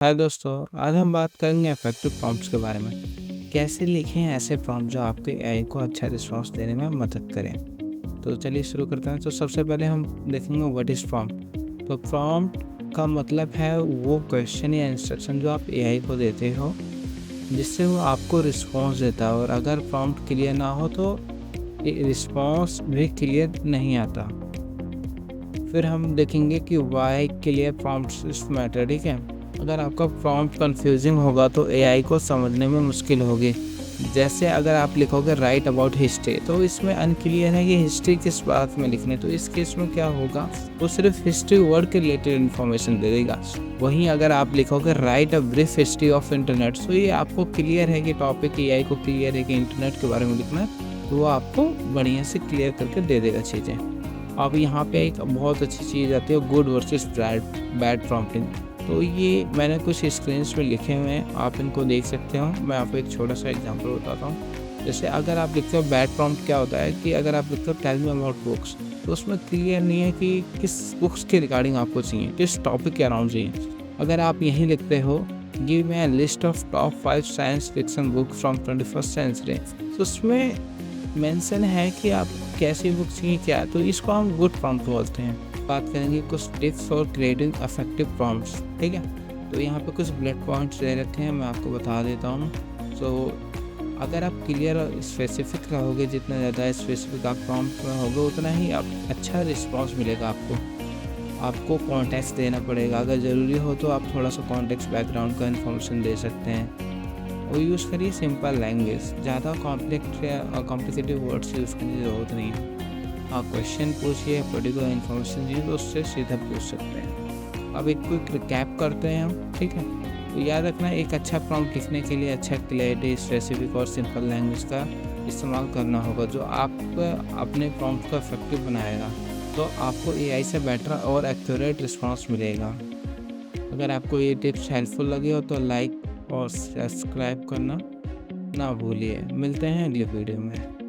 हाय दोस्तों, आज हम बात करेंगे इफेक्टिव प्रॉम्प्ट्स के बारे में। कैसे लिखें ऐसे प्रॉम्प्ट जो आपके एआई को अच्छा रिस्पॉन्स देने में मदद करें। तो चलिए शुरू करते हैं। तो सबसे पहले हम देखेंगे व्हाट इज़ प्रॉम्प्ट। तो प्रॉम्प्ट का मतलब है वो क्वेश्चन या इंस्ट्रक्शन जो आप एआई को देते हो जिससे वो आपको रिस्पॉन्स देता है, और अगर प्रॉम्प्ट क्लियर ना हो तो रिस्पॉन्स भी क्लियर नहीं आता। फिर हम देखेंगे कि वाई क्लियर प्रॉम्प्ट्स मैटर। ठीक है, अगर आपका प्रॉम्प्ट कंफ्यूजिंग होगा तो एआई को समझने में मुश्किल होगी। जैसे अगर आप लिखोगे राइट अबाउट हिस्ट्री, तो इसमें अनक्लियर है कि हिस्ट्री किस बात में लिखनी है। तो इस केस में क्या होगा, वो सिर्फ हिस्ट्री वर्ड के रिलेटेड इन्फॉर्मेशन दे देगा। वहीं अगर आप लिखोगे right a brief history of internet, तो ये आपको क्लियर है कि टॉपिक एआई को क्लियर है कि इंटरनेट के बारे में लिखना है, तो वो आपको बढ़िया से क्लियर करके दे देगा चीज़ें। अब यहाँ पे एक बहुत अच्छी चीज़ आती है, गुड वर्सेस बैड प्रॉम्प्टिंग। तो ये मैंने कुछ स्क्रीन्स पे लिखे हुए हैं, आप इनको देख सकते हो। मैं आपको एक छोटा सा एग्जांपल बताता हूँ। जैसे अगर आप लिखते हो बैड प्रॉम्प्ट, क्या होता है कि अगर आप लिखते हो टेल मी अबाउट बुक्स, तो उसमें क्लियर नहीं है कि किस बुक्स के रिगार्डिंग आपको चाहिए, किस टॉपिक के अराउंड चाहिए। अगर आप यहीं लिखते हो give me a list of top 5 science fiction book from 21st century, तो उसमें मेंशन है कि आप कैसी बुक चाहिए क्या, तो इसको हम गुड प्रॉम्प्ट बोलते हैं। बात करेंगे कुछ tips for creating effective prompts. ठीक है, तो यहाँ पे कुछ बुलेट पॉइंट्स दे रखे हैं, मैं आपको बता देता हूँ। तो अगर आप क्लियर और स्पेसिफिक रहोगे, जितना ज़्यादा स्पेसिफिक आप प्रॉम्प्ट में होगे उतना ही आप अच्छा रिस्पॉन्स मिलेगा आपको कॉन्टेक्स्ट देना पड़ेगा। अगर ज़रूरी हो तो आप थोड़ा सा कॉन्टेक्स्ट बैकग्राउंड का इन्फॉर्मेशन दे सकते हैं। और यूज़ करिए सिंपल लैंग्वेज, ज़्यादा कॉम्प्लेक्स या कॉम्प्लिकेटेड वर्ड्स यूज़ करने की ज़रूरत नहीं है। हाँ, क्वेश्चन पूछिए, पर्टिकुलर इन्फॉर्मेशन चाहिए तो उससे सीधा पूछ सकते हैं। अब एक क्विक रिकैप करते हैं हम। ठीक है, तो याद रखना, एक अच्छा प्रॉम्प्ट लिखने के लिए अच्छा क्लैरिटी, स्पेसिफिक और सिंपल लैंग्वेज का इस्तेमाल करना होगा, जो आपको अपने प्रॉम्प्ट को इफेक्टिव बनाएगा। तो आपको एआई से बेटर और एक्यूरेट रिस्पॉन्स मिलेगा। अगर आपको ये टिप्स हेल्पफुल लगे हो तो लाइक और सब्सक्राइब करना ना भूलिए। मिलते हैं अगले वीडियो में।